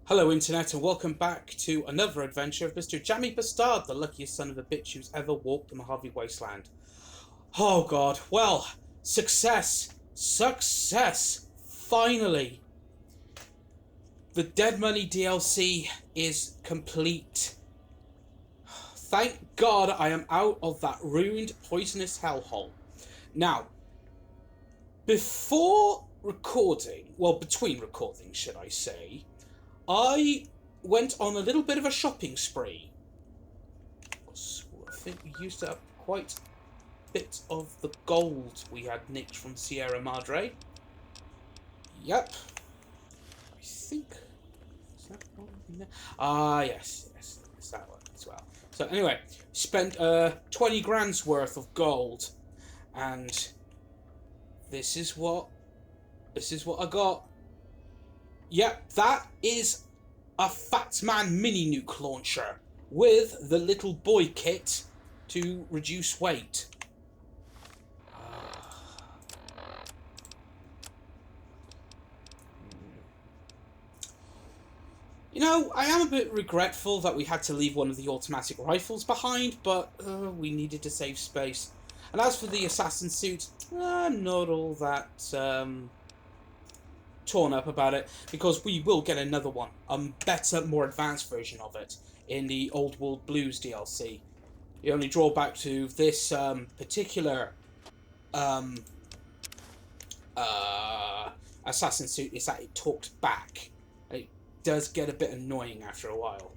Hello Internet and welcome back to another adventure of Mr. Jammy B'Stard, the luckiest son of a bitch who's ever walked the Mojave Wasteland. Oh god, well, success! Success! Finally! The Dead Money DLC is complete. Thank God I am out of that ruined, poisonous hellhole. Now, before recording, well, between recordings, should I say, I went on a little bit of a shopping spree. I think we used up quite a bit of the gold we had nicked from Sierra Madre. Yep. I think... Is that one in there? Ah, yes, it's that one as well. So anyway, spent 20 grand's worth of gold, and this is what I got. Yep, that is a Fat Man mini nuke launcher with the little boy kit to reduce weight. You know, I am a bit regretful that we had to leave one of the automatic rifles behind, but we needed to save space. And as for the assassin suit, I'm not all that torn up about it, because we will get another one, a better, more advanced version of it in the Old World Blues DLC. The only drawback to this particular assassin suit is that it talks back. It does get a bit annoying after a while.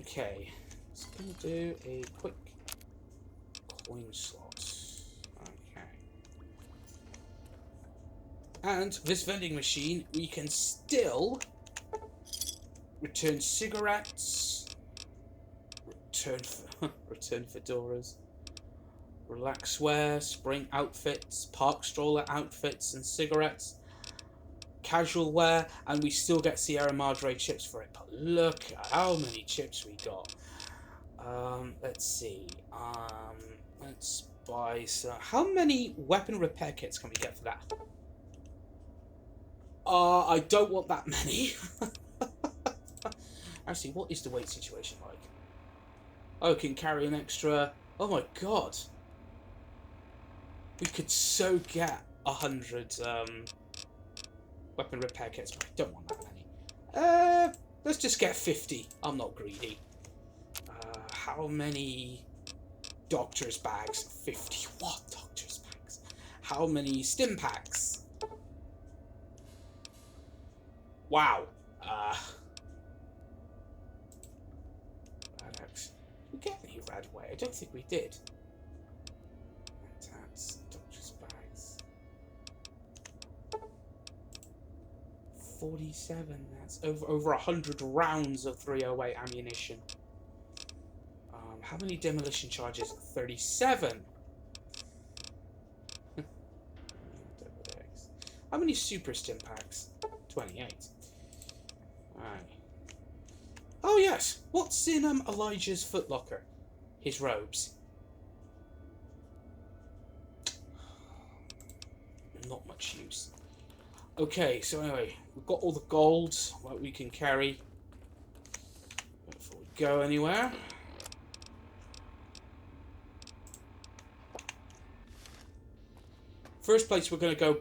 Okay, just gonna do a quick coin slot. And this vending machine, we can still return cigarettes, return fedoras, relax wear, spring outfits, park stroller outfits and cigarettes, casual wear, and we still get Sierra Madre chips for it. But look at how many chips we got. Let's see. Let's buy some. How many weapon repair kits can we get for that? I don't want that many. Actually, what is the weight situation like? Oh, can carry an extra... Oh my god. We could so get 100 weapon repair kits, but I don't want that many. Let's just get 50. I'm not greedy. How many doctor's bags? 50. What doctor's bags? How many stim packs? Wow. Radex. Did we get any Radway? I don't think we did. That's doctor's bags. 47. That's over 100 rounds of 308 ammunition. How many demolition charges? 37. How many super stim packs? 28. Alright. Oh yes! What's in Elijah's footlocker? His robes. Not much use. Okay, so anyway, we've got all the gold that we can carry before we go anywhere. First place we're gonna go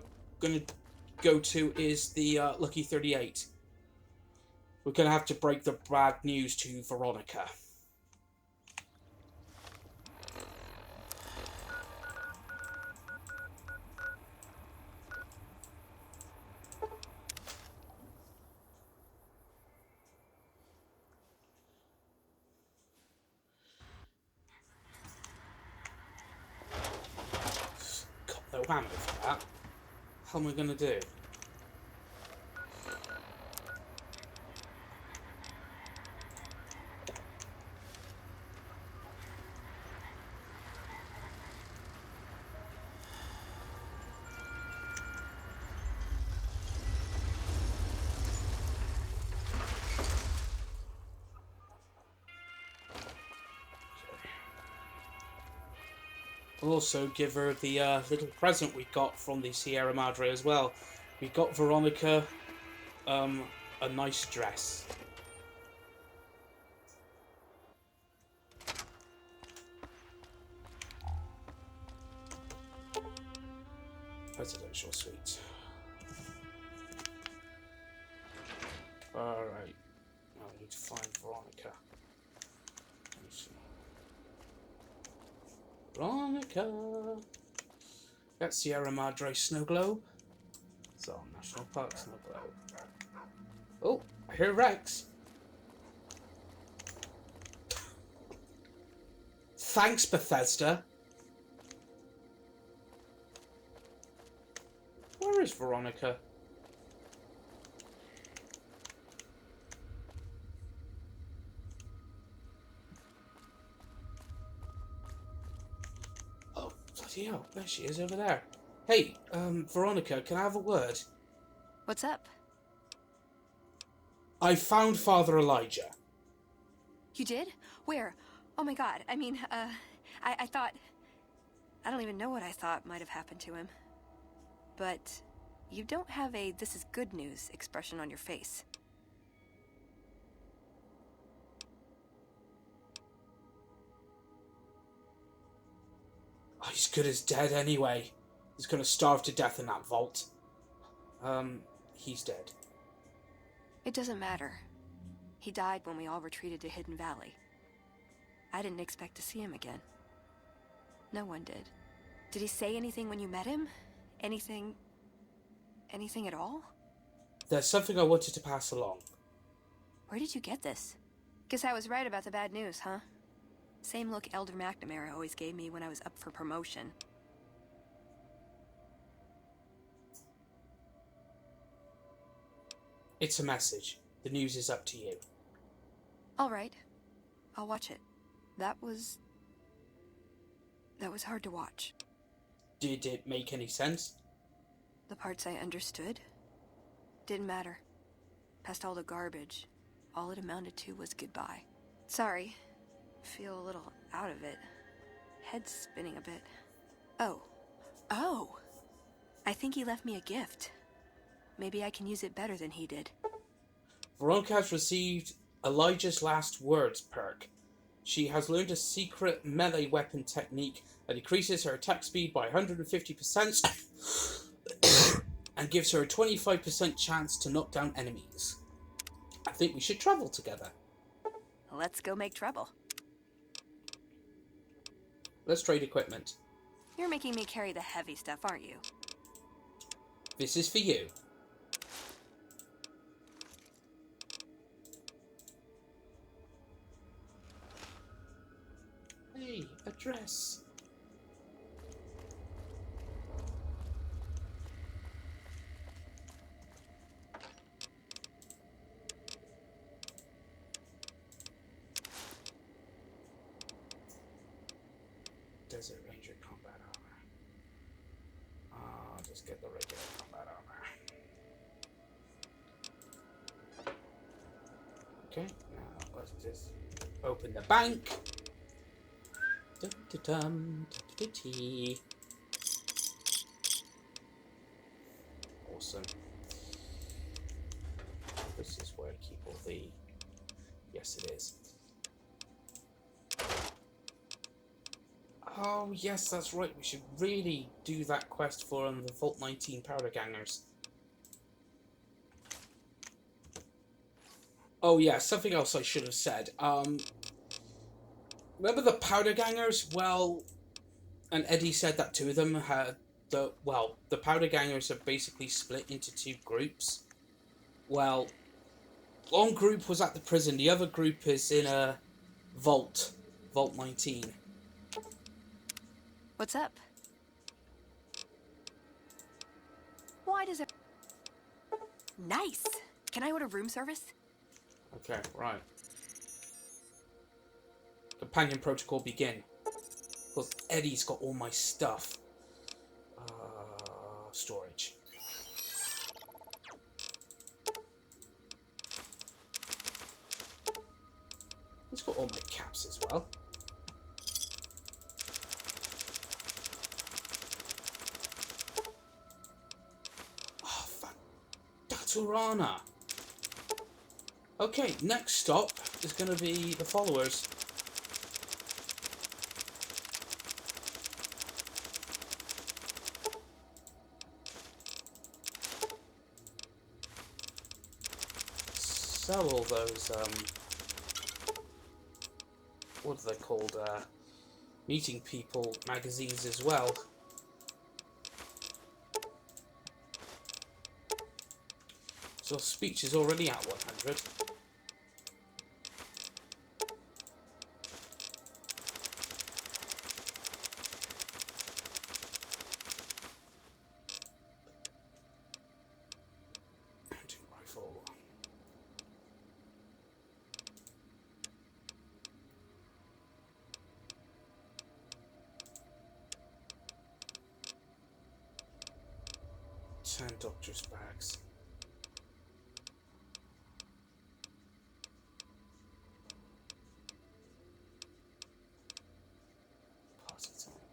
to is the Lucky 38. We're going to have to break the bad news to Veronica. Got no ammo for that. How am I going to do? I'll also give her the little present we got from the Sierra Madre as well. We got Veronica a nice dress. Presidential suite. Alright. Now I need to find Veronica. Let me see. Veronica! That's Sierra Madre snow globe. So, National Park snow globe. Oh, I hear Rex. Thanks, Bethesda. Where is Veronica? Oh, bloody hell. There she is over there. Hey, Veronica, can I have a word? What's up? I found Father Elijah. You did? Where? Oh my god, I mean, I thought... I don't even know what I thought might have happened to him. But you don't have a "this is good news" expression on your face. Oh, he's good as dead anyway. He's gonna starve to death in that vault. He's dead. It doesn't matter. He died when we all retreated to Hidden Valley. I didn't expect to see him again. No one did. Did he say anything when you met him? Anything at all? There's something I wanted to pass along. Where did you get this? Guess I was right about the bad news, huh? Same look Elder McNamara always gave me when I was up for promotion. It's a message. The news is up to you. All right. I'll watch it. That was hard to watch. Did it make any sense? The parts I understood didn't matter. Past all the garbage, all it amounted to was goodbye. Sorry. Feel a little out of it. Head spinning a bit. Oh. I think he left me a gift. Maybe I can use it better than he did. Veronica has received Elijah's Last Words perk. She has learned a secret melee weapon technique that increases her attack speed by 150% and gives her a 25% chance to knock down enemies. I think we should travel together. Let's go make trouble. Let's trade equipment. You're making me carry the heavy stuff, aren't you? This is for you. Hey, a dress. Desert Ranger combat armor. I'll just get the regular combat armor. Okay, now let's just open the bank. Dum-da-dum-da-da-dee. Awesome. This is where I keep all the... Yes, it is. Oh, yes, that's right. We should really do that quest for the Vault 19 Powder Gangers. Oh, yeah, something else I should have said. Remember the Powder Gangers? Well, and Eddie said that two of them had the Powder Gangers are basically split into two groups. Well, one group was at the prison, the other group is in a vault, Vault 19. What's up? Why does it... Nice! Can I order room service? Okay, right. Companion protocol begin. Because Eddie's got all my stuff. Storage. He's got all my caps as well. Oh, Surana. Okay, next stop is going to be the followers. Sell all those, what are they called, meeting people magazines as well. So speech is already at 100. Hunting rifle. Ten doctor's bags.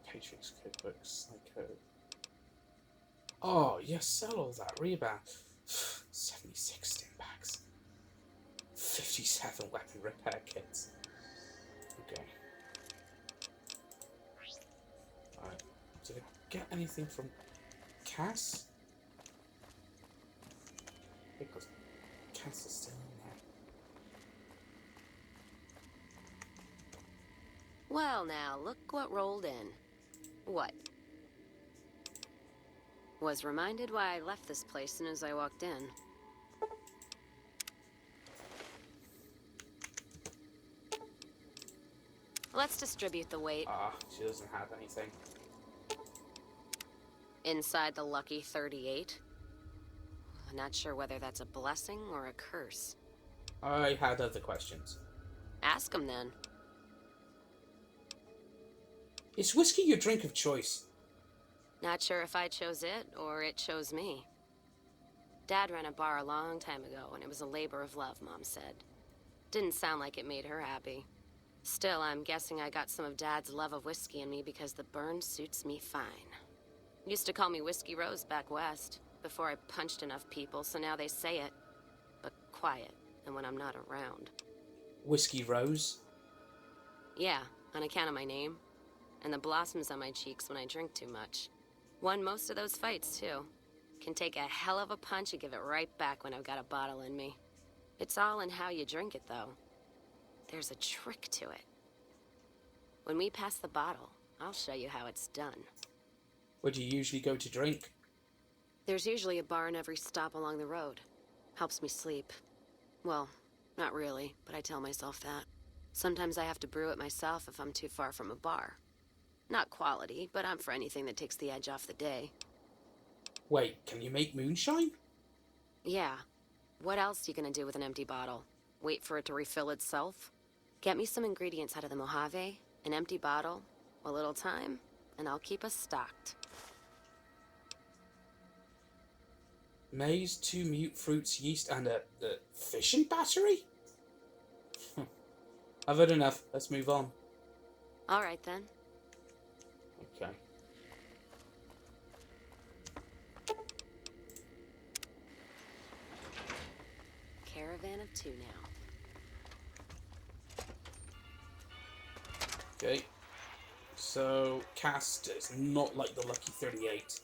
Patriots cookbooks, Psycho. Oh, yes, sell all that. Rebound. 76 stim bags. 57 weapon repair kits. Okay. Alright. Did I get anything from Cass? Because Cass is still in there. Well, now, look what rolled in. What? Was reminded why I left this place soon as I walked in. Let's distribute the weight. She doesn't have anything. Inside the lucky 38. I'm not sure whether that's a blessing or a curse. I had other questions. Ask him then. Is whiskey your drink of choice? Not sure if I chose it or it chose me. Dad ran a bar a long time ago and it was a labor of love, Mom said. Didn't sound like it made her happy. Still, I'm guessing I got some of Dad's love of whiskey in me because the burn suits me fine. Used to call me Whiskey Rose back west, before I punched enough people, so now they say it. But quiet, and when I'm not around. Whiskey Rose? Yeah, on account of my name. And the blossoms on my cheeks when I drink too much. Won most of those fights, too. Can take a hell of a punch and give it right back when I've got a bottle in me. It's all in how you drink it, though. There's a trick to it. When we pass the bottle, I'll show you how it's done. Where do you usually go to drink? There's usually a bar in every stop along the road. Helps me sleep. Well, not really, but I tell myself that. Sometimes I have to brew it myself if I'm too far from a bar. Not quality, but I'm for anything that takes the edge off the day. Wait, can you make moonshine? Yeah. What else are you gonna do with an empty bottle? Wait for it to refill itself? Get me some ingredients out of the Mojave, an empty bottle, a little time, and I'll keep us stocked. Maize, 2 mute fruits, yeast, and a fishing battery? I've had enough. Let's move on. All right, then. Okay. Caravan of 2 now. Okay. So, cast is not like the Lucky 38.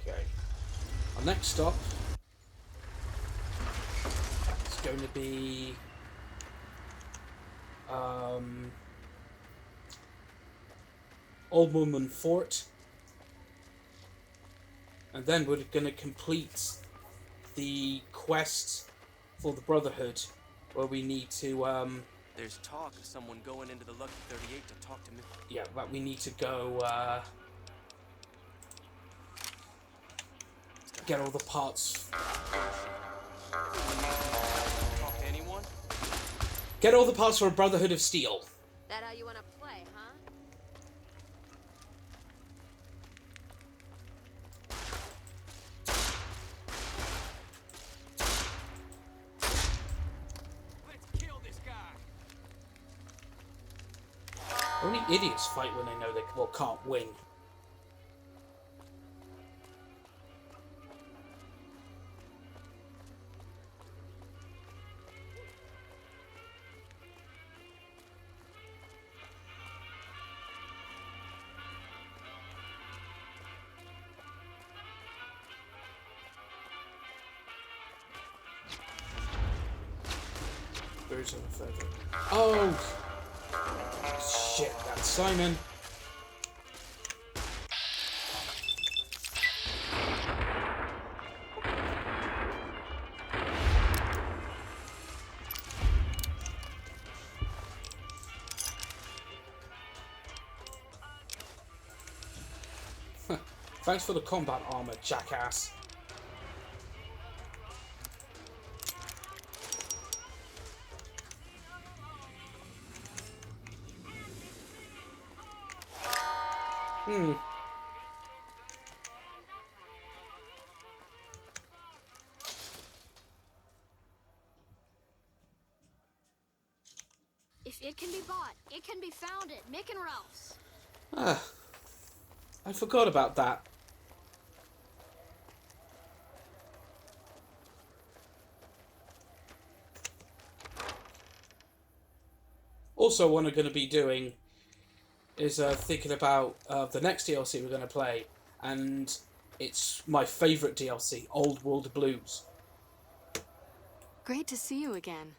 Okay. Our next stop is going to be Old Woman Fort, and then we're going to complete the quest for the Brotherhood, where we need to There's talk of someone going into the Lucky 38 to talk to me. yeah, but we need to go get all the parts. Talk to anyone? Get all the parts for a Brotherhood of Steel. That how you wanna play, huh? Let's kill this guy. Only idiots fight when they know they can't win. Birds of a feather. Oh! Shit, that's Simon. Thanks for the combat armor, jackass. If it can be bought, it can be found at Mick and Ralph's. Ah, I forgot about that. Also, what I'm going to be doing is thinking about the next DLC we're going to play, and it's my favourite DLC, Old World Blues. Great to see you again.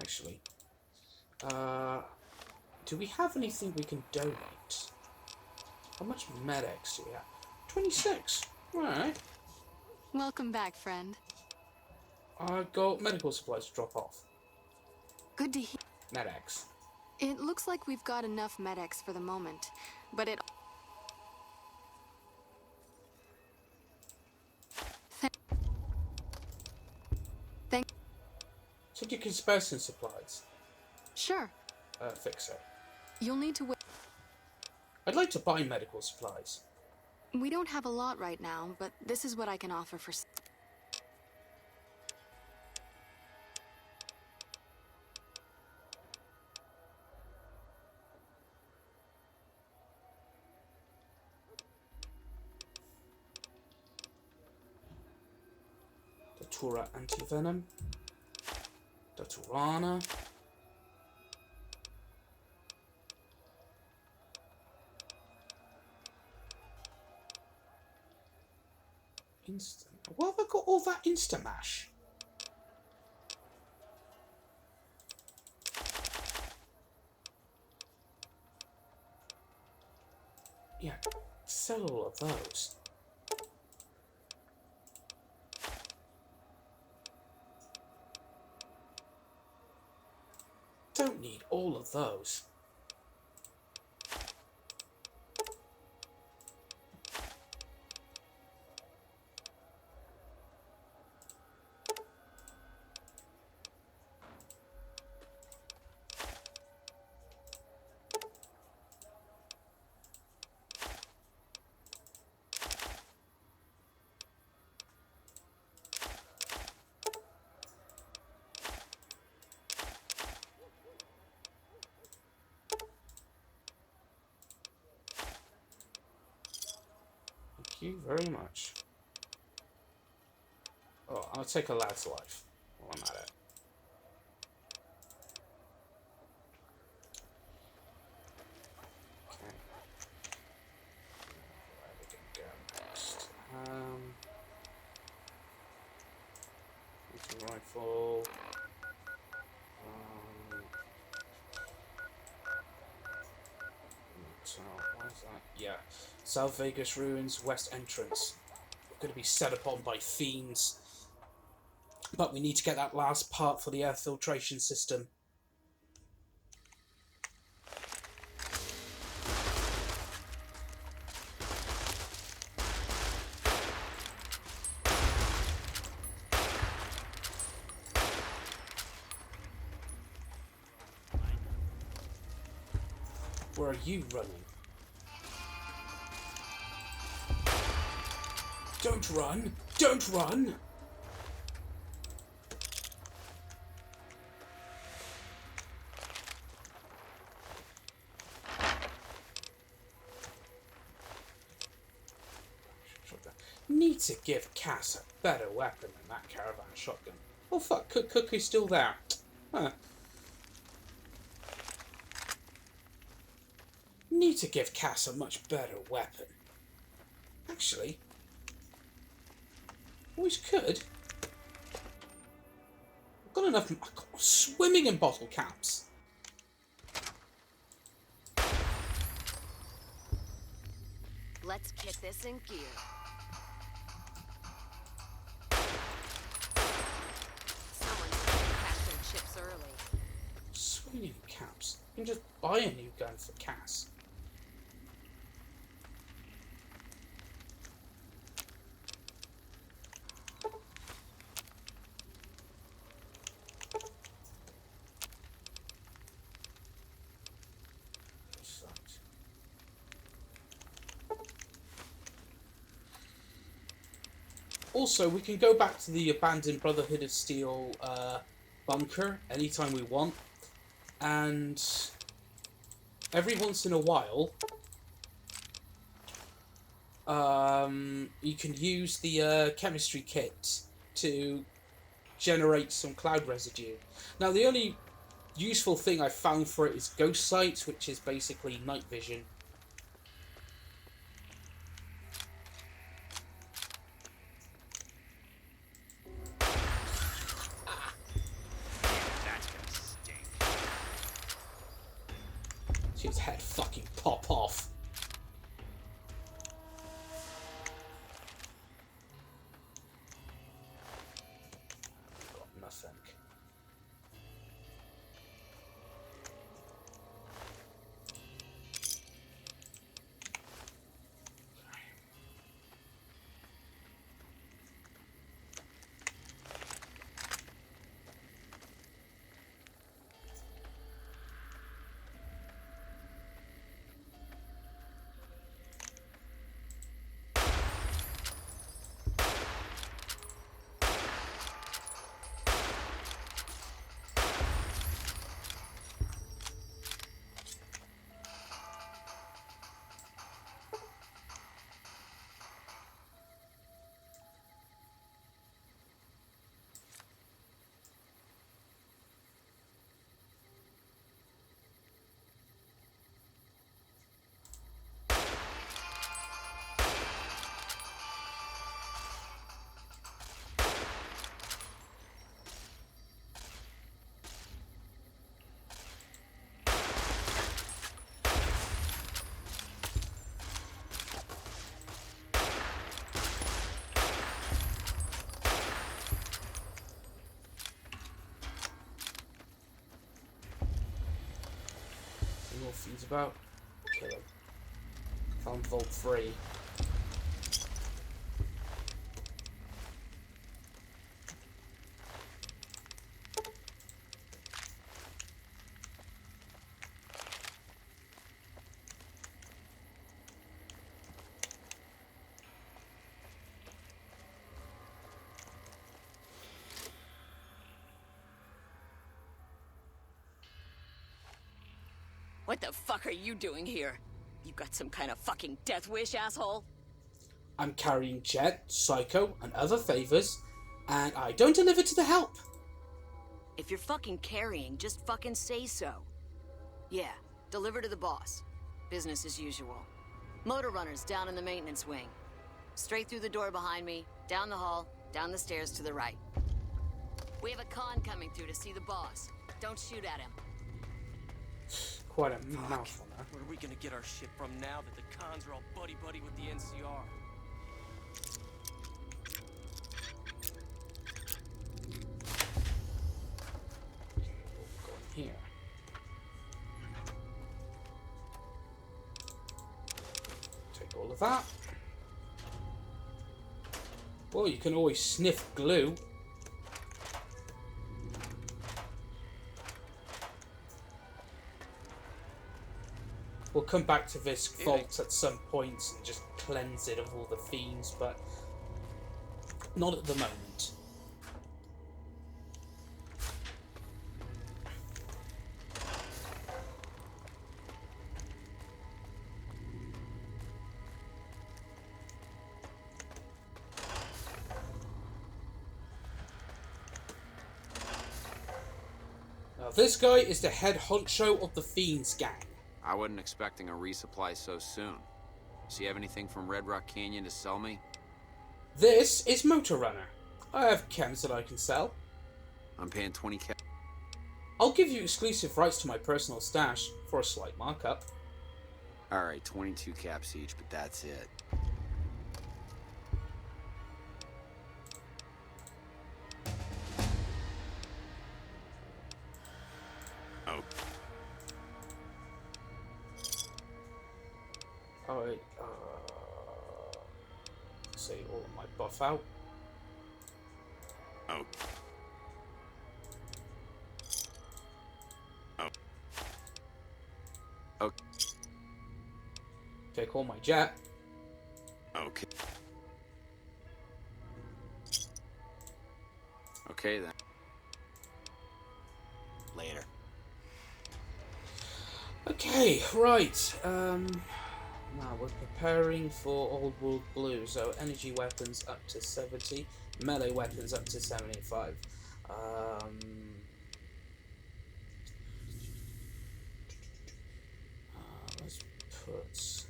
Actually, do we have anything we can donate? How much medics do we have? 26. Alright. Welcome back, friend. I've got medical supplies to drop off. Good to hear. Medics. It looks like we've got enough medics for the moment, but it... Thank... So you can spare some supplies. Sure. Fix it. You'll need to wait. I'd like to buy medical supplies. We don't have a lot right now, but this is what I can offer for... Datura anti-venom. Daturana. Instant. Where have I got all that Instamash? Yeah, sell all of those. Don't need all of those. Thank you very much. Oh, I'll take a lad's life while I'm at it. Okay. Where are we going to go next? Shooting rifle. So, what is that? Yeah. South Vegas ruins, west entrance. We're going to be set upon by fiends. But we need to get that last part for the air filtration system. Where are you running? Don't run! Don't run! Need to give Cass a better weapon than that caravan shotgun. Oh fuck, Cookie's still there. Huh. Need to give Cass a much better weapon. Actually, always could. I've got enough. I've got swimming in bottle caps. Let's get this in gear. Someone's catching chips early. Swimming caps. You can just buy a new gun for Cass. Also, we can go back to the abandoned Brotherhood of Steel bunker anytime we want. And every once in a while, you can use the chemistry kit to generate some cloud residue. Now, the only useful thing I've found for it is ghost sight, which is basically night vision. See his head fucking pop off. Got nothing. He's about. Kill him. Found Vault 3. What the fuck are you doing here? You got some kind of fucking death wish, asshole? I'm carrying Jet, Psycho, and other favors, and I don't deliver to the help. If you're fucking carrying, just fucking say so. Yeah, deliver to the boss. Business as usual. Motor runners down in the maintenance wing. Straight through the door behind me, down the hall, down the stairs to the right. We have a con coming through to see the boss. Don't shoot at him. Quite a mouthful there. Where are we gonna get our shit from now that the cons are all buddy-buddy with the NCR? Go in here. Take all of that. Well, you can always sniff glue. We'll come back to this vault at some point and just cleanse it of all the fiends, but not at the moment. Now, this guy is the head honcho of the Fiends gang. I wasn't expecting a resupply so soon. Does he have anything from Red Rock Canyon to sell me? This is Motor Runner. I have chems that I can sell. I'm paying 20K. I'll give you exclusive rights to my personal stash for a slight markup. Alright, 22 caps each, but that's it. Oh. Alright, say all of my buff out. Oh. Oh. Okay. Okay, call my jet. Okay. Okay then. Later. Okay, right. Now we're preparing for Old World Blue. So energy weapons up to 70, melee weapons up to 75. Let's put.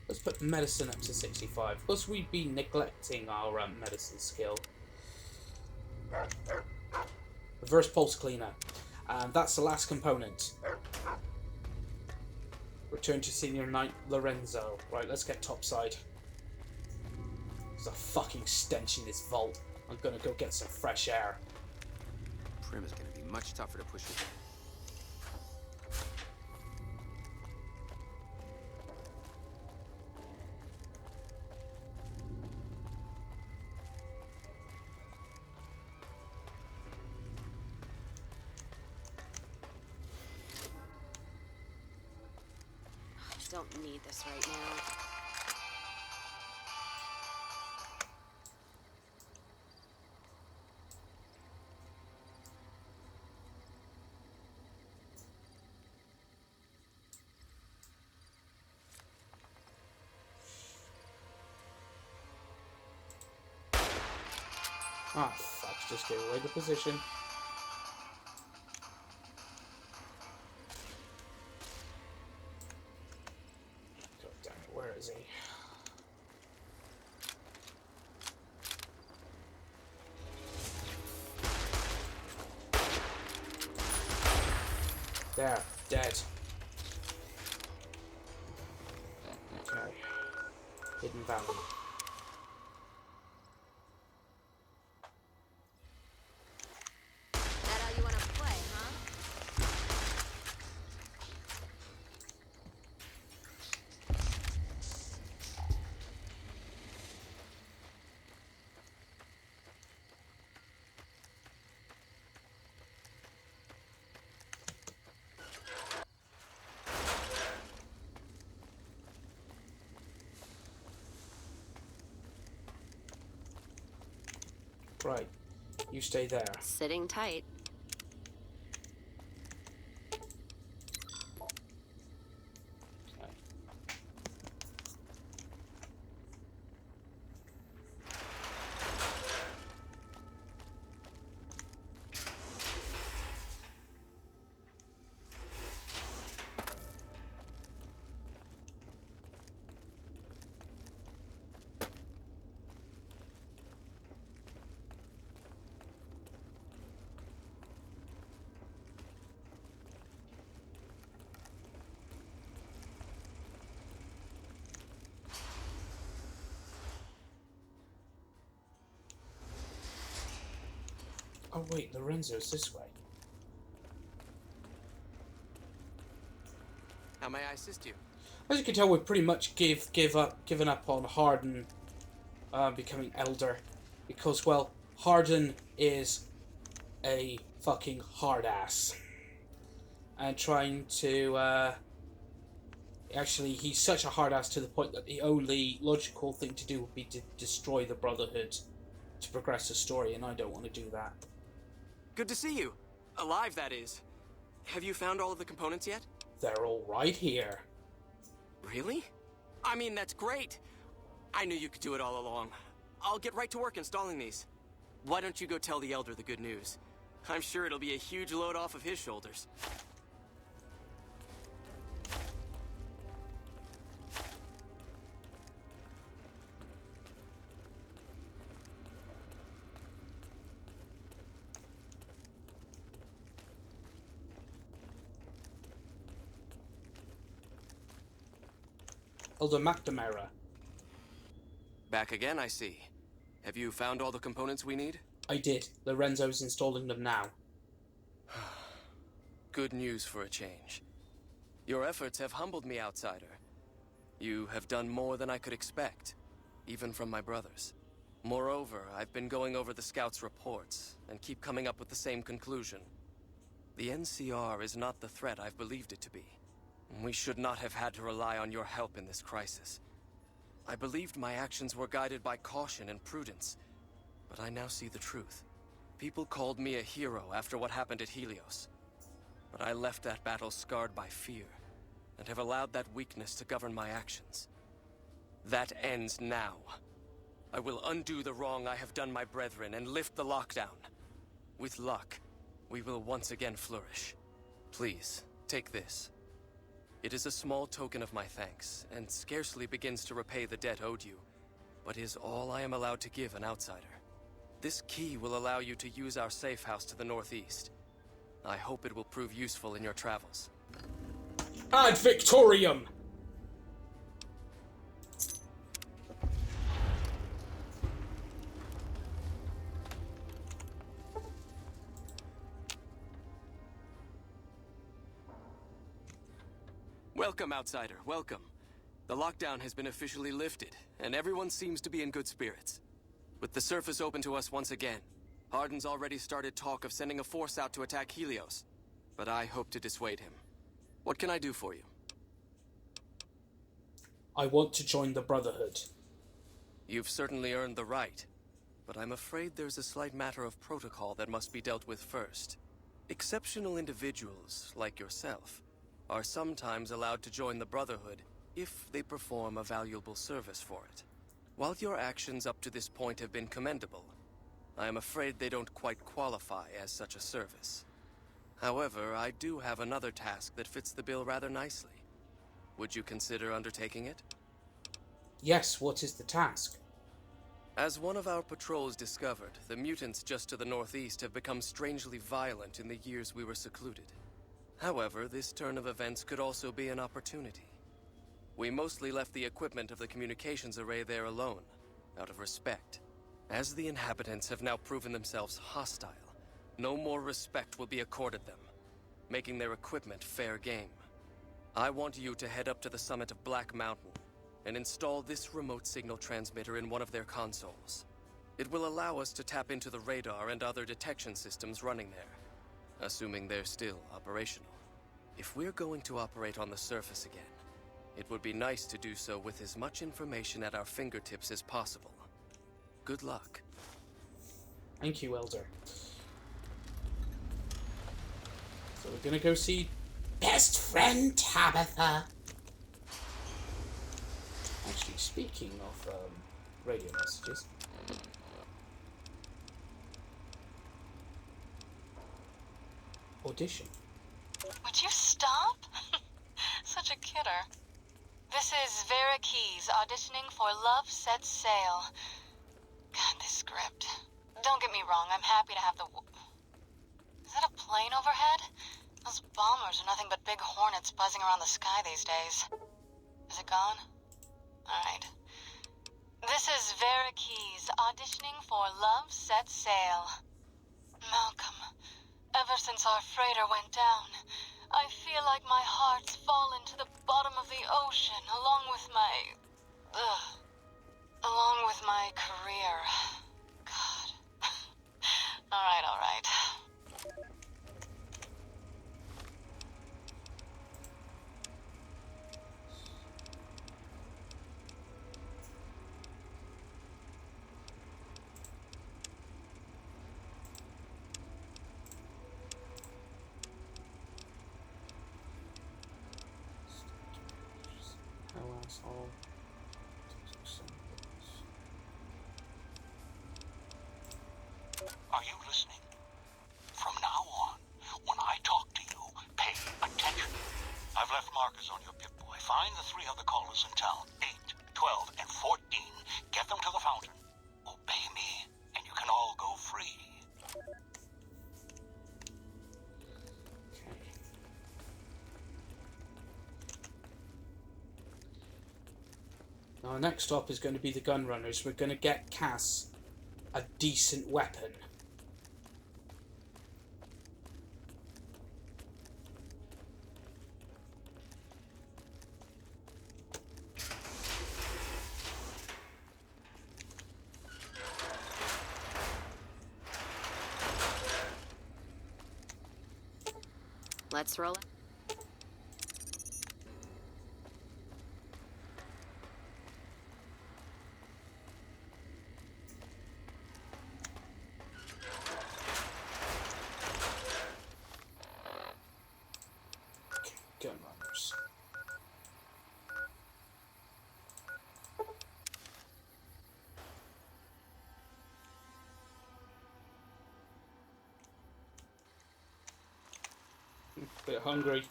Let's put medicine up to 65, because we'd be neglecting our medicine skill. Reverse pulse cleaner. And that's the last component. Return to Senior Knight Lorenzo. Right, let's get topside. There's a fucking stench in this vault. I'm gonna go get some fresh air. Prim is gonna be much tougher to push with. Don't need this right now. Ah, fuck, just gave away the position. God damn it, where is he? There, dead. Okay. Hidden Valley. That how you want to play, huh? Right, you stay there. Sitting tight. Okay. Oh wait, Lorenzo's this way. How may I assist you? As you can tell, we've pretty much given up on Harden becoming elder, because, well, Harden is a fucking hard ass, and trying to actually, he's such a hard ass to the point that the only logical thing to do would be to destroy the Brotherhood to progress the story, and I don't want to do that. Good to see you. Alive, that is. Have you found all of the components yet? They're all right here. Really? I mean, that's great. I knew you could do it all along. I'll get right to work installing these. Why don't you go tell the Elder the good news? I'm sure it'll be a huge load off of his shoulders. Elder McNamara. Back again, I see. Have you found all the components we need? I did. Lorenzo's installing them now. Good news for a change. Your efforts have humbled me, outsider. You have done more than I could expect, even from my brothers. Moreover, I've been going over the scouts' reports, and keep coming up with the same conclusion. The NCR is not the threat I've believed it to be. We should not have had to rely on your help in this crisis. I believed my actions were guided by caution and prudence, but I now see the truth. People called me a hero after what happened at Helios. But I left that battle scarred by fear, and have allowed that weakness to govern my actions. That ends now. I will undo the wrong I have done my brethren and lift the lockdown. With luck, we will once again flourish. Please, take this. It is a small token of my thanks, and scarcely begins to repay the debt owed you, but is all I am allowed to give an outsider. This key will allow you to use our safe house to the northeast. I hope it will prove useful in your travels. Ad Victorium! Welcome, outsider, welcome. The lockdown has been officially lifted, and everyone seems to be in good spirits. With the surface open to us once again, Hardin's already started talk of sending a force out to attack Helios, but I hope to dissuade him. What can I do for you? I want to join the Brotherhood. You've certainly earned the right, but I'm afraid there's a slight matter of protocol that must be dealt with first. Exceptional individuals, like yourself, are sometimes allowed to join the Brotherhood if they perform a valuable service for it. While your actions up to this point have been commendable, I am afraid they don't quite qualify as such a service. However, I do have another task that fits the bill rather nicely. Would you consider undertaking it? Yes, what is the task? As one of our patrols discovered, the mutants just to the northeast have become strangely violent in the years we were secluded. However, this turn of events could also be an opportunity. We mostly left the equipment of the communications array there alone, out of respect. As the inhabitants have now proven themselves hostile, no more respect will be accorded them, making their equipment fair game. I want you to head up to the summit of Black Mountain and install this remote signal transmitter in one of their consoles. It will allow us to tap into the radar and other detection systems running there, assuming they're still operational. If we're going to operate on the surface again, it would be nice to do so with as much information at our fingertips as possible. Good luck. Thank you, Elder. So we're gonna go see best friend Tabitha. Actually, speaking of radio messages. Audition. Would you stop? Such a kidder. This is Vera Keys auditioning for Love Sets Sail. God, this script. Don't get me wrong, I'm happy to have the... Is that a plane overhead? Those bombers are nothing but big hornets buzzing around the sky these days. Is it gone? Alright. This is Vera Keys auditioning for Love Sets Sail. Malcolm, ever since our freighter went down, I feel like my heart's fallen to the bottom of the ocean along with my career. God. Alright. Our next stop is going to be the gun runners. We're going to get Cass a decent weapon. Let's roll it. Gun runners. Bit hungry.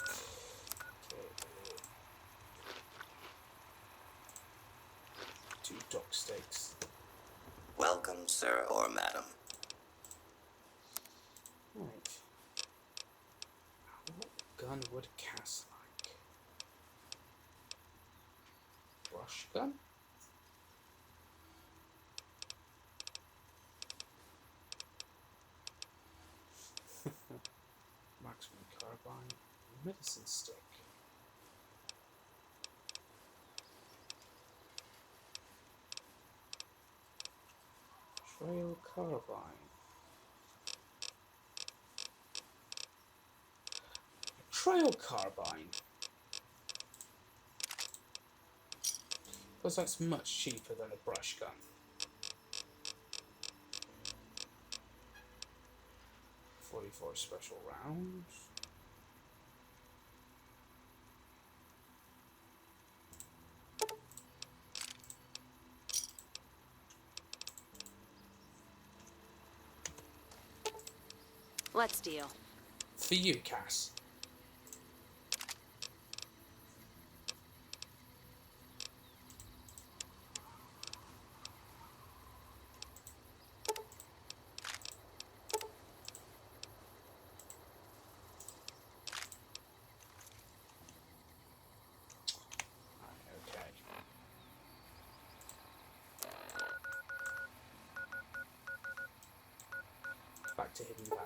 Two dog steaks. Welcome, sir or madam. Right. What gun would Cass like? Brush gun? Maximum carbine. Medicine stick. Trail carbine. Trail carbine. Because that's much cheaper than a brush gun. .44 special rounds. Let's deal. For you, Cass. Back to Hidden Valley.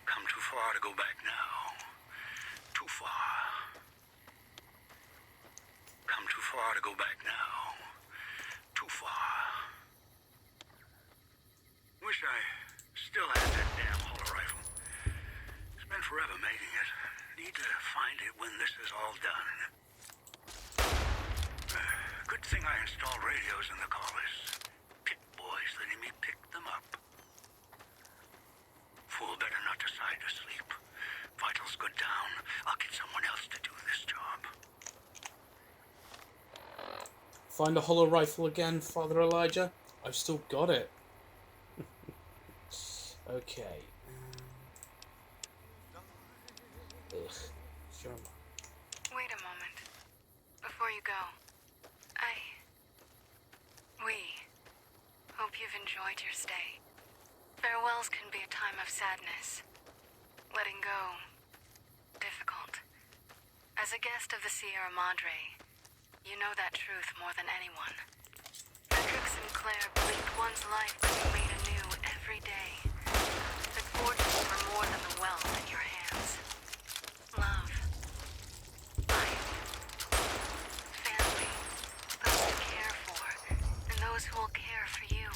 Come too far to go back now. Too far. Come too far to go back now. Too far. Wish I still had that damn hollow rifle. It's been forever making it. Need to find it when this is all done. Good thing I installed radios in the callers. Pit boys letting me pick them up. Fool better not decide to sleep. Vitals go down. I'll get someone else to do this job. Find a hollow rifle again, Father Elijah. I've still got it. Okay. Ugh. Sure. Wait a moment. Before you go, we hope you've enjoyed your stay. Farewells can be a time of sadness. Letting go, difficult. As a guest of the Sierra Madre, you know that truth more than anyone. Frederick Sinclair believed one's life could be made anew every day. That fortunes were more than the wealth in your hands. Love, life, family, those to care for, and those who will care for you.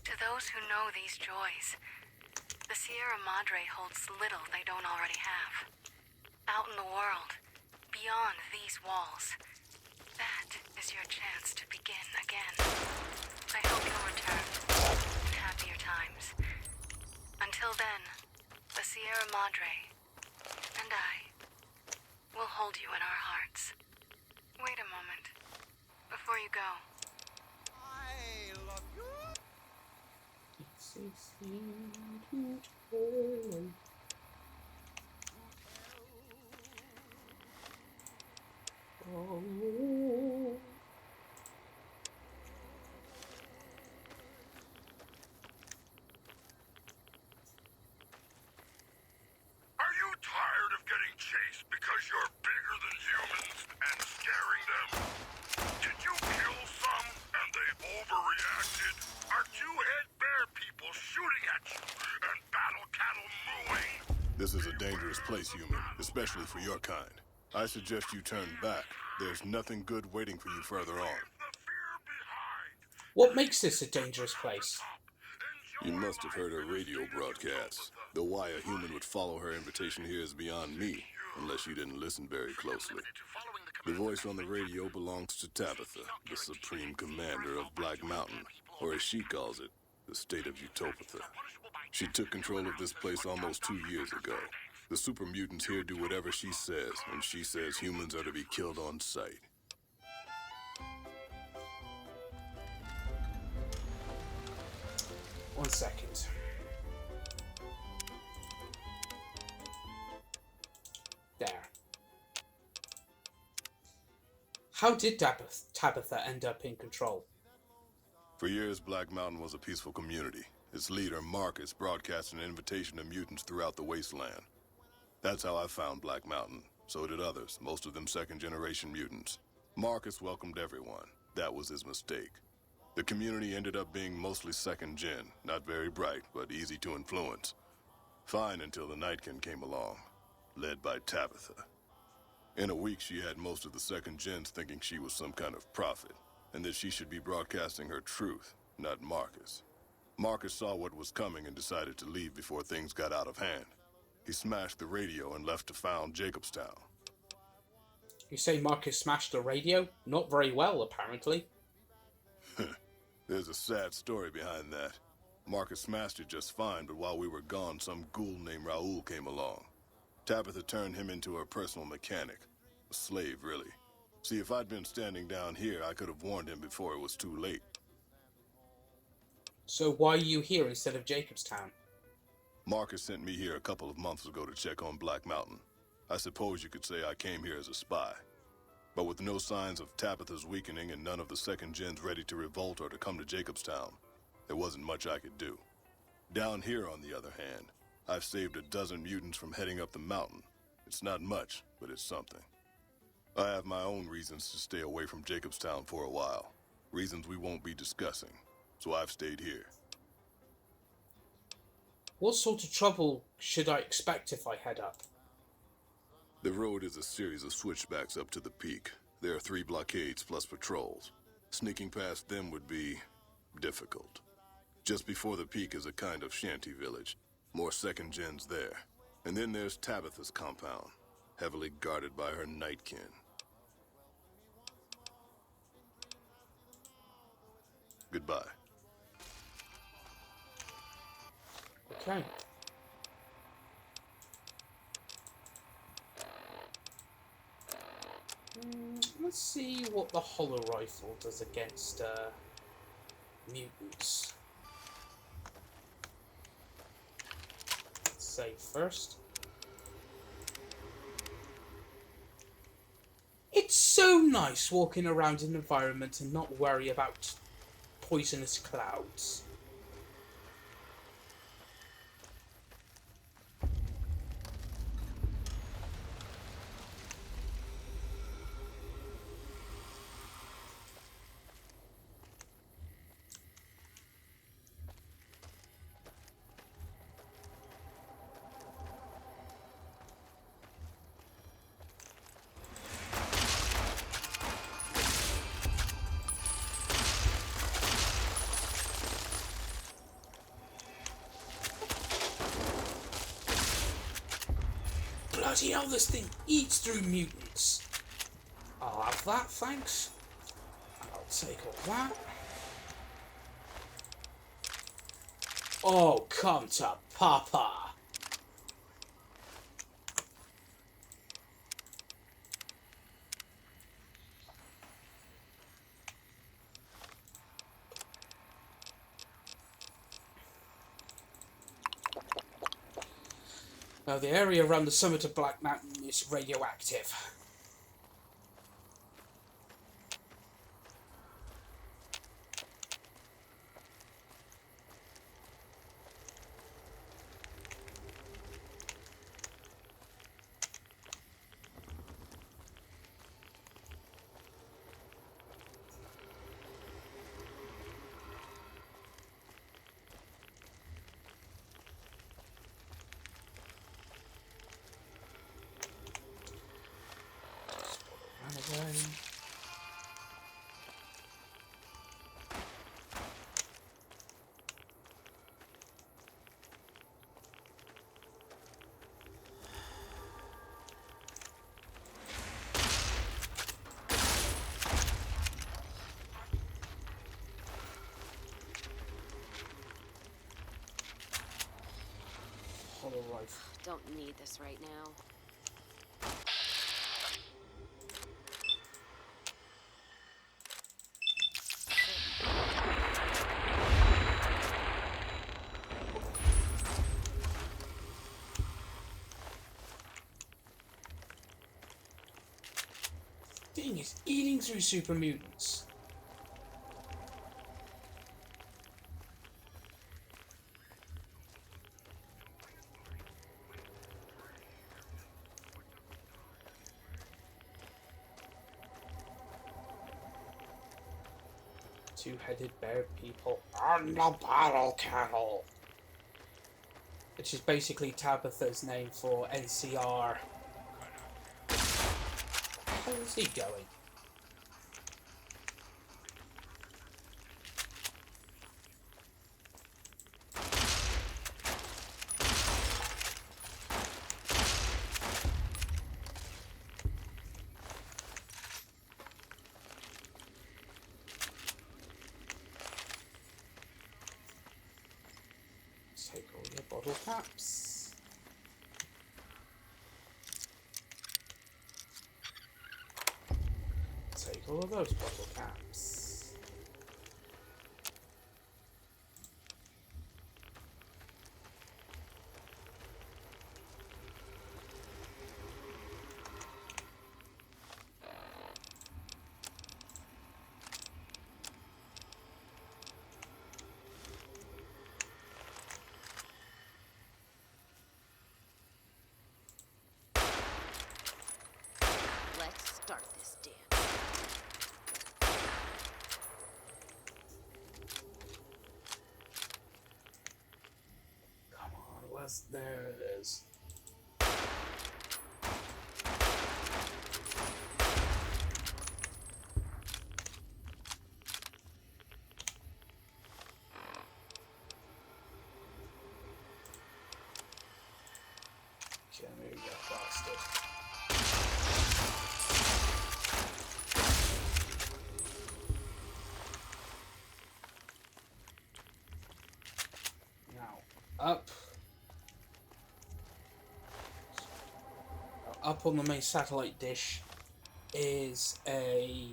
To those who know these joys, the Sierra Madre holds little they don't already have. Out in the world, beyond these walls, that is your chance to begin again. I hope you'll return in happier times. Until then, the Sierra Madre and I will hold you in our hearts. Wait a moment before you go. I love you. It's a sweet tale. Oh. Are you tired of getting chased because you're bigger than humans and scaring them? Did you kill some and they overreacted? Are two-head bear people shooting at you and battle cattle mooing? This is a dangerous place, human, especially for your kind. I suggest you turn back. There's nothing good waiting for you further on. What makes this a dangerous place? You must have heard her radio broadcasts. Though why a human would follow her invitation here is beyond me, unless you didn't listen very closely. The voice on the radio belongs to Tabitha, the supreme commander of Black Mountain, or as she calls it, the State of Utobitha. She took control of this place almost 2 years ago. The super mutants here do whatever she says, and she says humans are to be killed on sight. One second. There. How did Tabitha end up in control? For years, Black Mountain was a peaceful community. Its leader, Marcus, broadcast an invitation to mutants throughout the wasteland. That's how I found Black Mountain. So did others, most of them second-generation mutants. Marcus welcomed everyone. That was his mistake. The community ended up being mostly second-gen, not very bright, but easy to influence. Fine until the Nightkin came along, led by Tabitha. In a week, she had most of the second-gens thinking she was some kind of prophet, and that she should be broadcasting her truth, not Marcus. Marcus saw what was coming and decided to leave before things got out of hand. He smashed the radio and left to found Jacobstown. You say Marcus smashed the radio? Not very well, apparently. There's a sad story behind that. Marcus smashed it just fine, but while we were gone, some ghoul named Raoul came along. Tabitha turned him into her personal mechanic. A slave, really. See, if I'd been standing down here, I could have warned him before it was too late. So why are you here instead of Jacobstown? Marcus sent me here a couple of months ago to check on Black Mountain. I suppose you could say I came here as a spy. But with no signs of Tabitha's weakening and none of the second gens ready to revolt or to come to Jacobstown, there wasn't much I could do. Down here, on the other hand, I've saved a dozen mutants from heading up the mountain. It's not much, but it's something. I have my own reasons to stay away from Jacobstown for a while. Reasons we won't be discussing. So I've stayed here. What sort of trouble should I expect if I head up? The road is a series of switchbacks up to the peak. There are 3 blockades plus patrols. Sneaking past them would be difficult. Just before the peak is a kind of shanty village. More second gens there. And then there's Tabitha's compound, heavily guarded by her Nightkin. Goodbye. Okay. Let's see what the hollow rifle does against mutants. Let's save first. It's so nice walking around an environment and not worry about poisonous clouds. Bloody hell, this thing eats through mutants. I'll have that, thanks. I'll take all that. Oh, come to Papa. Now, the area around the summit of Black Mountain is radioactive. away. Don't need this right now. Thing is eating through super mutants. Two-headed bear people on the battle cattle. Which is basically Tabitha's name for NCR. How's he going? Take all your bottle caps. Take all of those bottle caps. Let's start this dance. Come on, there it is. Okay, maybe that bastard. Up. Up on the main satellite dish is a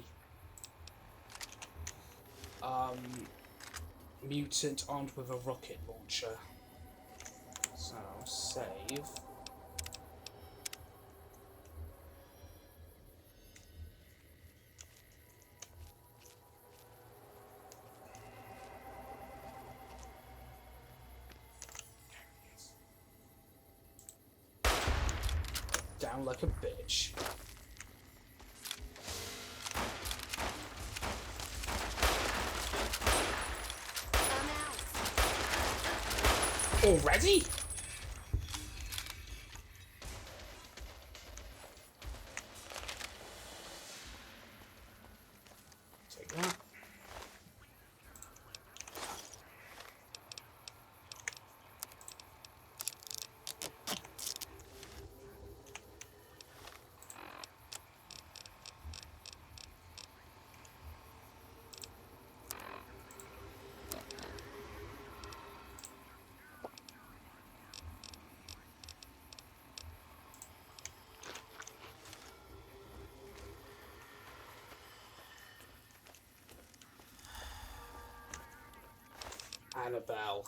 mutant armed with a rocket launcher. So save. Down like a bitch. Already? Take that. Annabelle.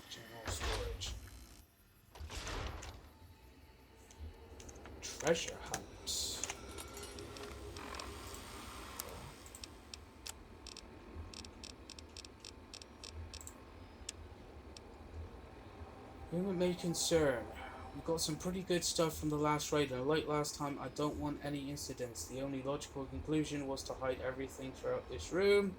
General storage. Treasure hunt. Unit may concern. We got some pretty good stuff from the last raid, and like last time, I don't want any incidents. The only logical conclusion was to hide everything throughout this room.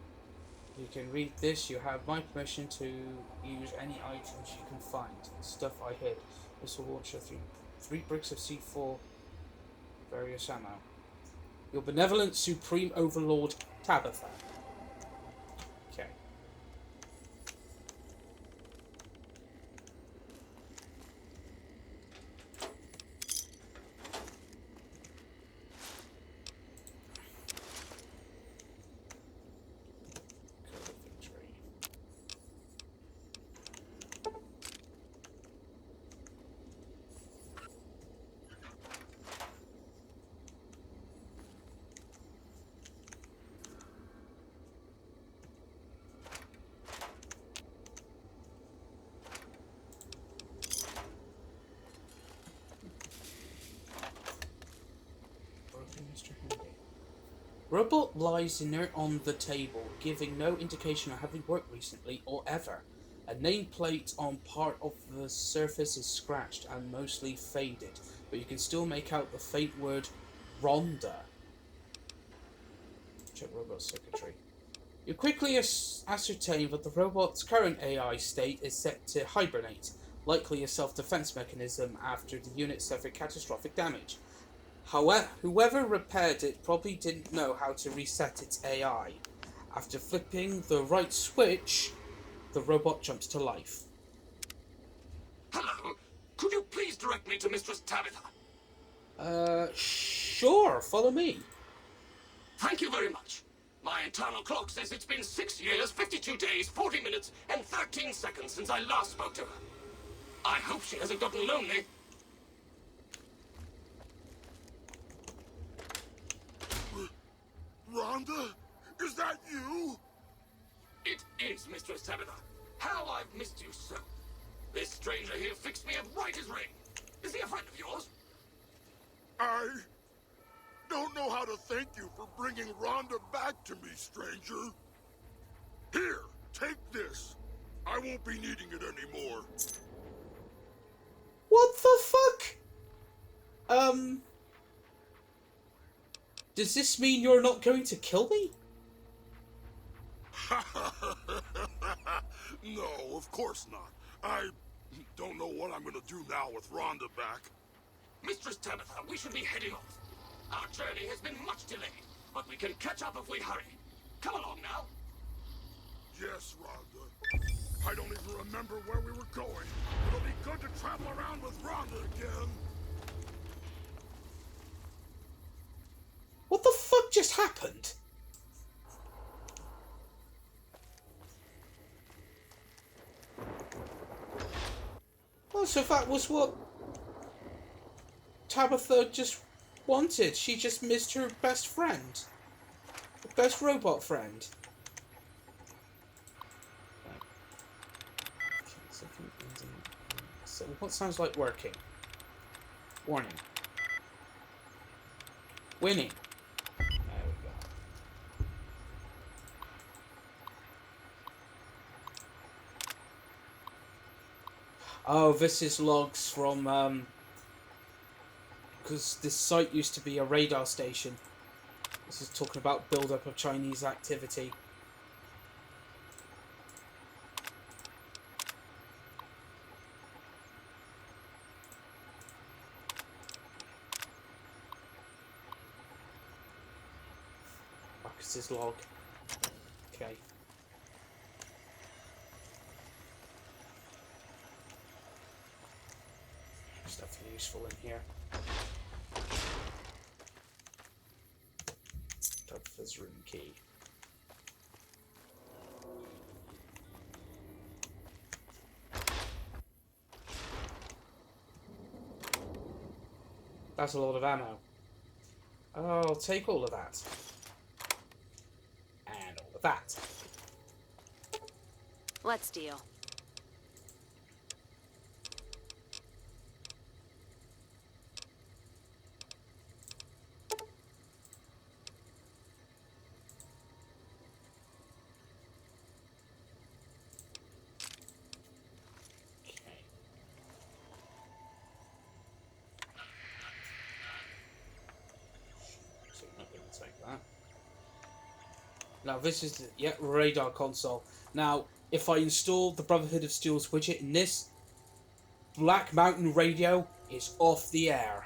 You can read this. You have my permission to use any items you can find. Stuff I hid. This will launch three bricks of C4, various ammo. Your benevolent supreme overlord, Tabitha. Okay. Robot lies inert on the table, giving no indication of having worked recently or ever. A nameplate on part of the surface is scratched and mostly faded, but you can still make out the faint word Rhonda. Check robot circuitry. You quickly ascertain that the robot's current AI state is set to hibernate, likely a self-defense mechanism after the unit suffered catastrophic damage. However, whoever repaired it probably didn't know how to reset its AI. After flipping the right switch, the robot jumps to life. Hello. Could you please direct me to Mistress Tabitha? Sure. Follow me. Thank you very much. My internal clock says it's been 6 years, 52 days, 40 minutes, and 13 seconds since I last spoke to her. I hope she hasn't gotten lonely. Rhonda? Is that you? It is, Mistress Tabitha. How I've missed you so. This stranger here fixed me up right as rain. Is he a friend of yours? I don't know how to thank you for bringing Rhonda back to me, stranger. Here, take this. I won't be needing it anymore. What the fuck? Does this mean you're not going to kill me? No, of course not. I don't know what I'm gonna do now with Rhonda back. Mistress Tabitha, we should be heading off. Our journey has been much delayed, but we can catch up if we hurry. Come along now. Yes, Rhonda. I don't even remember where we were going. It'll be good to travel around with Rhonda again. What the fuck just happened? Oh, so that was what Tabitha just wanted. She just missed her best friend. Her best robot friend. So what sounds like working? Warning. Winning. There we go. Oh, this is logs from, because this site used to be a radar station. This is talking about build-up of Chinese activity. Marcus's log. Okay. Stuff useful in here. Tabitha's room key. That's a lot of ammo. I'll take all of that. And all of that. Let's deal. Now this is the radar console. Now, if I install the Brotherhood of Steel's widget in this, Black Mountain radio is off the air.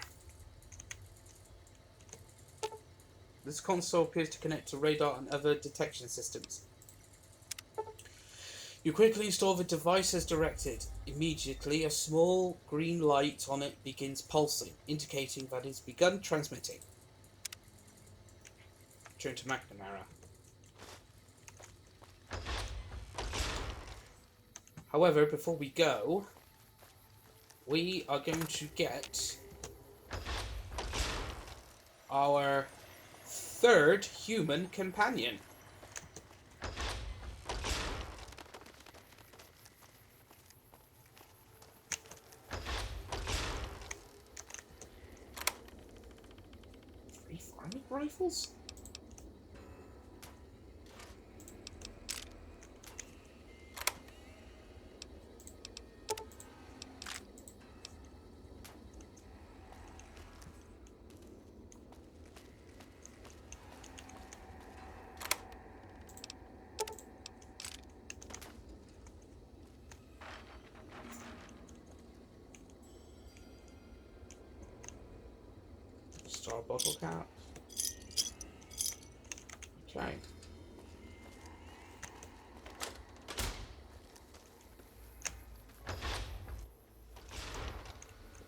This console appears to connect to radar and other detection systems. You quickly install the device as directed. Immediately, a small green light on it begins pulsing, indicating that it's begun transmitting. Turn to McNamara. However, before we go, we are going to get our third human companion. Three farming rifles? Star bottle cap. Okay.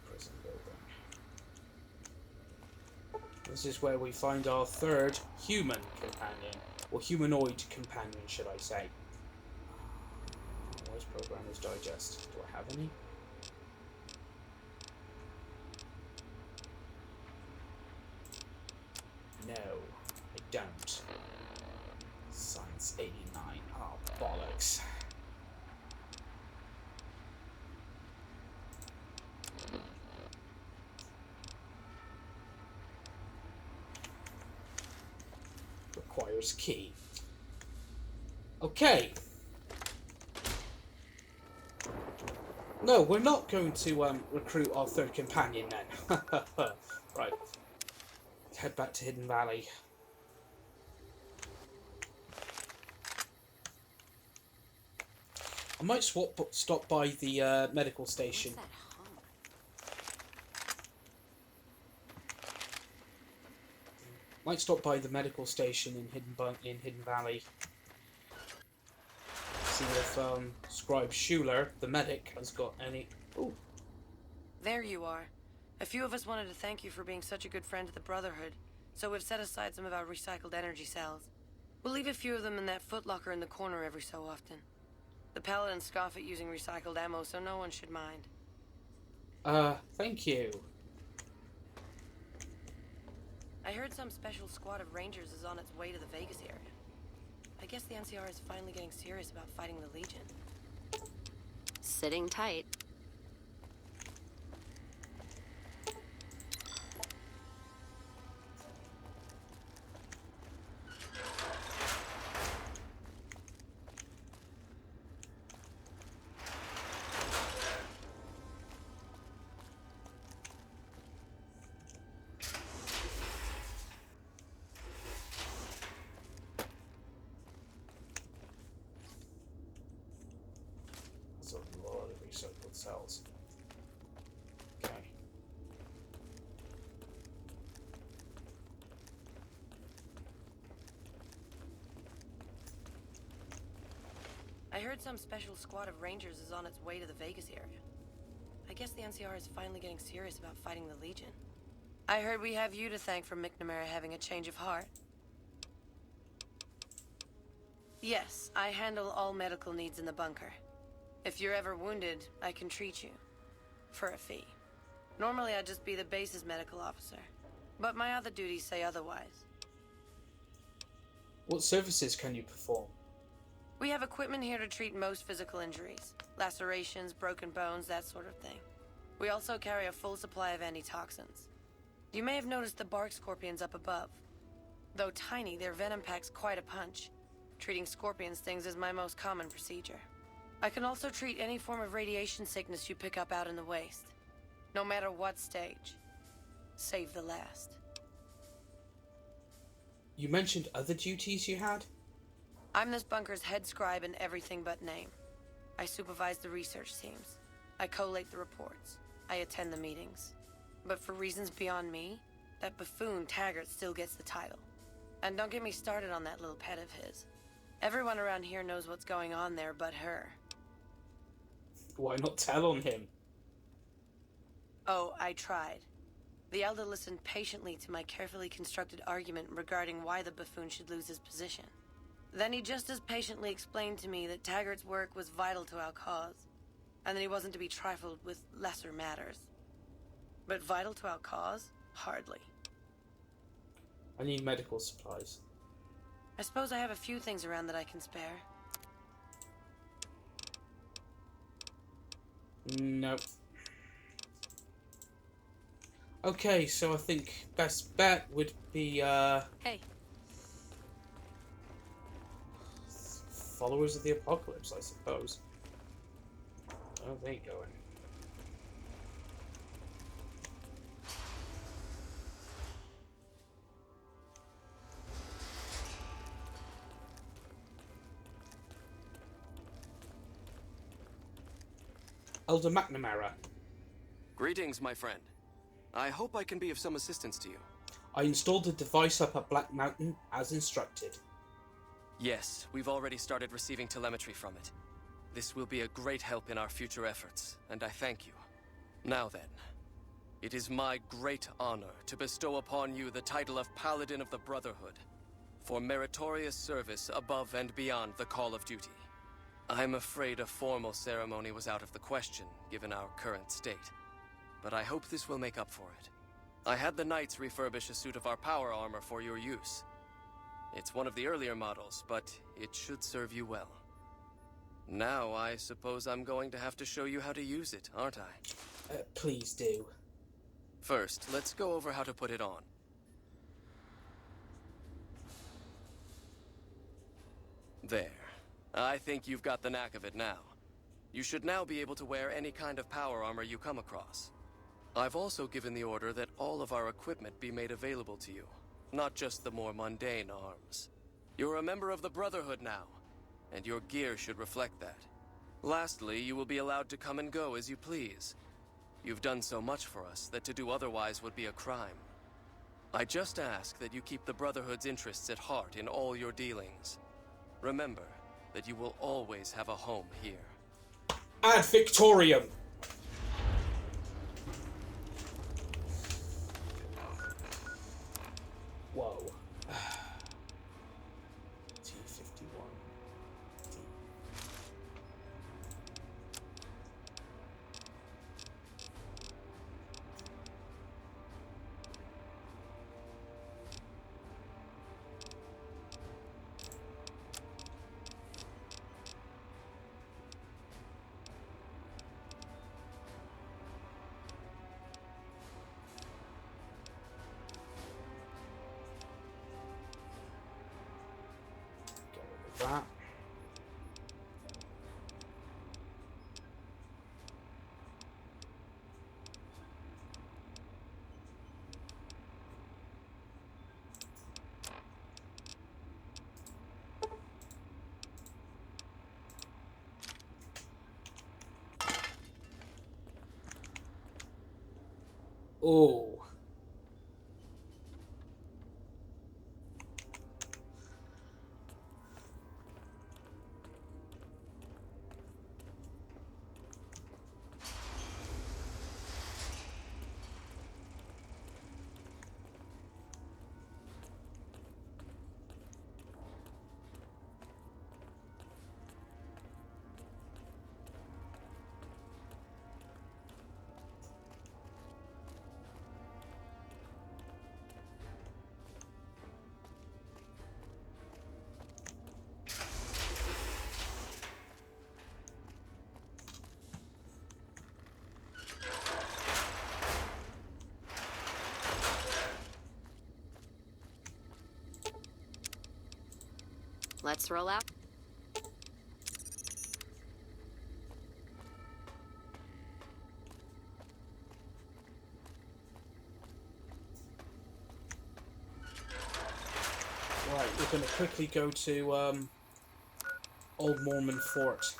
Prison building. This is where we find our third human companion, or humanoid companion, should I say. Where's Programmer's Digest? Do I have any? No, I don't. Science 89. Oh, bollocks. Requires key. Okay. No, we're not going to recruit our third companion then. Right. Head back to Hidden Valley. I might stop by the medical station. Might stop by the medical station in Hidden Valley. See if Scribe Schuler, the medic, has got any. Ooh. There you are. A few of us wanted to thank you for being such a good friend to the Brotherhood, so we've set aside some of our recycled energy cells. We'll leave a few of them in that footlocker in the corner every so often. The Paladins scoff at using recycled ammo, so no one should mind. Thank you. I heard some special squad of Rangers is on its way to the Vegas area. I guess the NCR is finally getting serious about fighting the Legion. Sitting tight. That's a lot of recycled cells. Okay. I heard some special squad of Rangers is on its way to the Vegas area. I guess the NCR is finally getting serious about fighting the Legion. I heard we have you to thank for McNamara having a change of heart. Yes, I handle all medical needs in the bunker. If you're ever wounded, I can treat you. For a fee. Normally I'd just be the base's medical officer. But my other duties say otherwise. What services can you perform? We have equipment here to treat most physical injuries. Lacerations, broken bones, that sort of thing. We also carry a full supply of antitoxins. You may have noticed the bark scorpions up above. Though tiny, their venom packs quite a punch. Treating scorpion stings is my most common procedure. I can also treat any form of radiation sickness you pick up out in the waste. No matter what stage. Save the last. You mentioned other duties you had? I'm this bunker's head scribe in everything but name. I supervise the research teams. I collate the reports. I attend the meetings. But for reasons beyond me, that buffoon Taggart still gets the title. And don't get me started on that little pet of his. Everyone around here knows what's going on there but her. Why not tell on him? Oh, I tried. The Elder listened patiently to my carefully constructed argument regarding why the buffoon should lose his position. Then he just as patiently explained to me that Taggart's work was vital to our cause, and that he wasn't to be trifled with lesser matters. But vital to our cause? Hardly. I need medical supplies. I suppose I have a few things around that I can spare. Nope. Okay, so I think best bet would be, Hey. Followers of the Apocalypse, I suppose. Oh, there you go. Elder McNamara. Greetings, my friend. I hope I can be of some assistance to you. I installed the device up at Black Mountain as instructed. Yes, we've already started receiving telemetry from it. This will be a great help in our future efforts, and I thank you. Now then, it is my great honor to bestow upon you the title of Paladin of the Brotherhood, for meritorious service above and beyond the call of duty. I'm afraid a formal ceremony was out of the question, given our current state. But I hope this will make up for it. I had the Knights refurbish a suit of our power armor for your use. It's one of the earlier models, but it should serve you well. Now, I suppose I'm going to have to show you how to use it, aren't I? Please do. First, let's go over how to put it on. There. I think you've got the knack of it now. You should now be able to wear any kind of power armor you come across. I've also given the order that all of our equipment be made available to you, not just the more mundane arms. You're a member of the Brotherhood now, and your gear should reflect that. Lastly, you will be allowed to come and go as you please. You've done so much for us that to do otherwise would be a crime. I just ask that you keep the Brotherhood's interests at heart in all your dealings. Remember that you will always have a home here. Add Victorium! Whoa. T51. That. Oh. Let's roll out. Right, we're going to quickly go to old Mormon fort.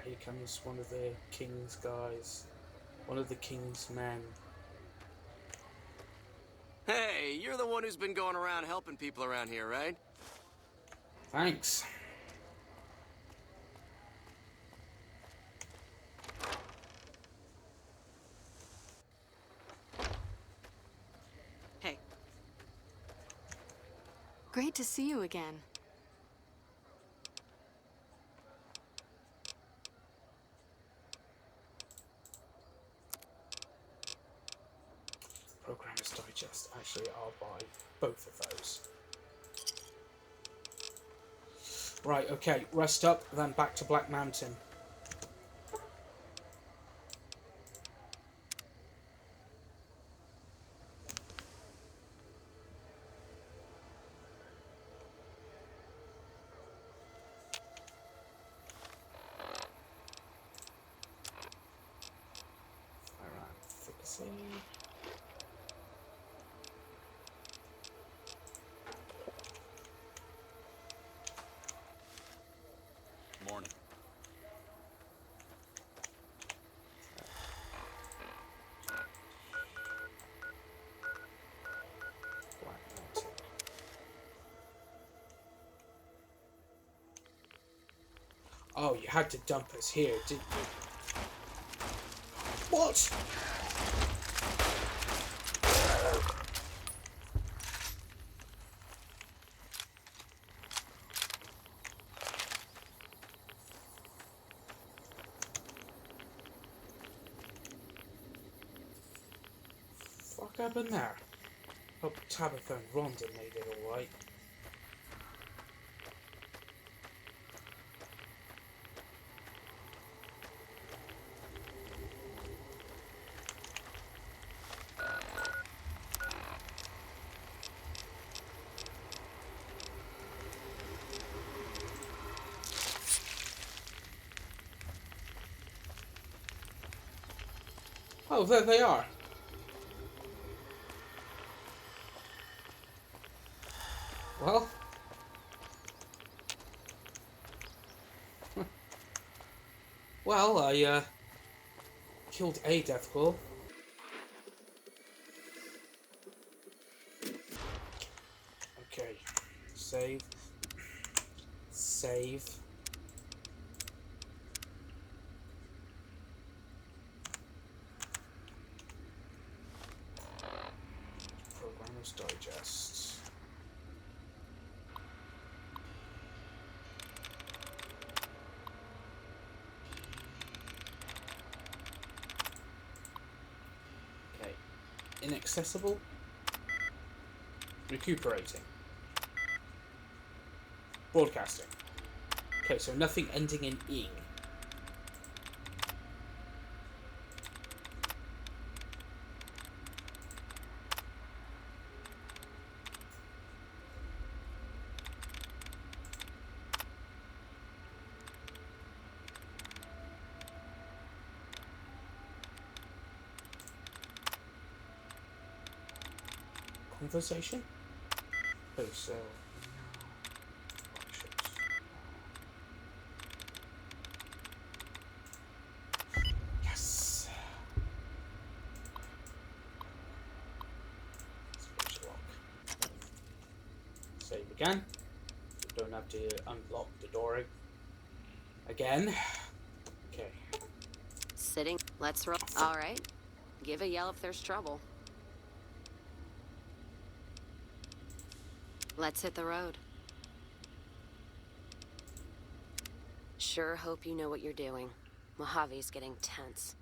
Here comes one of the king's guys. One of the king's men. Hey, you're the one who's been going around helping people around here, right? Thanks. Hey. Great to see you again. Programmer's Digest. Actually, I'll buy both of those. Right, okay. Rest up, then back to Black Mountain. Morning. Black Mountain. Oh, you had to dump us here, didn't you? What? What happened there? Hope Tabitha and Rhonda made it alright. Oh, there they are. Well. Well, I, killed a Deathclaw. Okay. Save. Save. Programmer's Digest. Inaccessible. Recuperating. Broadcasting. Okay, so nothing ending in ing. Conversation? Oh, so... Yes! Switch lock. Save again. Don't have to unlock the door again. Okay. Sitting. Let's roll. All right. Give a yell if there's trouble. Let's hit the road. Sure hope you know what you're doing. Mojave's getting tense.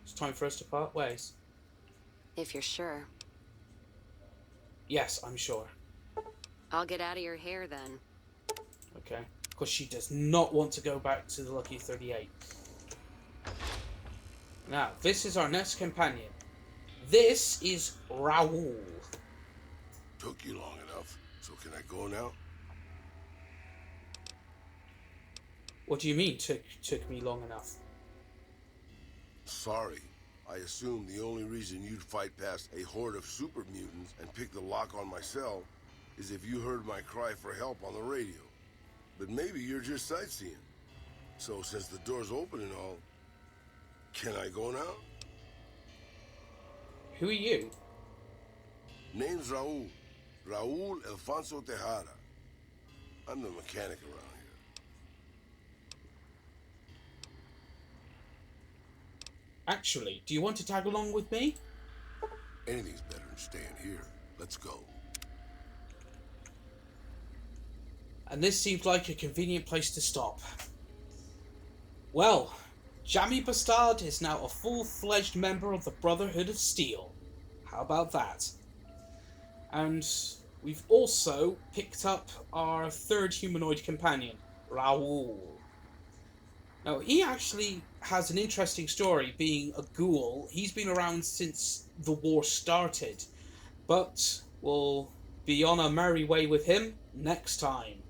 It's time for us to part ways. If you're sure. Yes, I'm sure. I'll get out of your hair then. Okay. Because she does not want to go back to the Lucky 38. Now, this is our next companion. This is Raoul. Took you long enough, so can I go now? What do you mean, took me long enough? Sorry. I assumed the only reason you'd fight past a horde of super mutants and pick the lock on my cell is if you heard my cry for help on the radio. But maybe you're just sightseeing. So since the door's open and all, can I go now? Who are you? Name's Raul. Raul Alfonso Tejada. I'm the mechanic around here. Actually, do you want to tag along with me? Anything's better than staying here. Let's go. And this seems like a convenient place to stop. Well, Jammy B'Stard is now a full-fledged member of the Brotherhood of Steel. How about that? And we've also picked up our third humanoid companion, Raoul. Now, he actually has an interesting story, being a ghoul. He's been around since the war started, but we'll be on a merry way with him next time.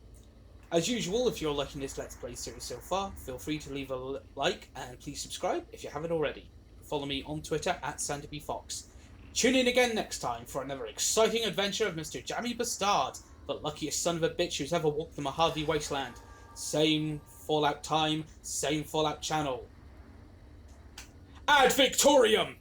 As usual, if you're liking this Let's Play series so far, feel free to leave a like and please subscribe if you haven't already. Follow me on Twitter at SandyBFox. Tune in again next time for another exciting adventure of Mr. Jammy B'Stard, the luckiest son of a bitch who's ever walked the Mojave Wasteland. Same Fallout time, same Fallout channel. Ad Victorium!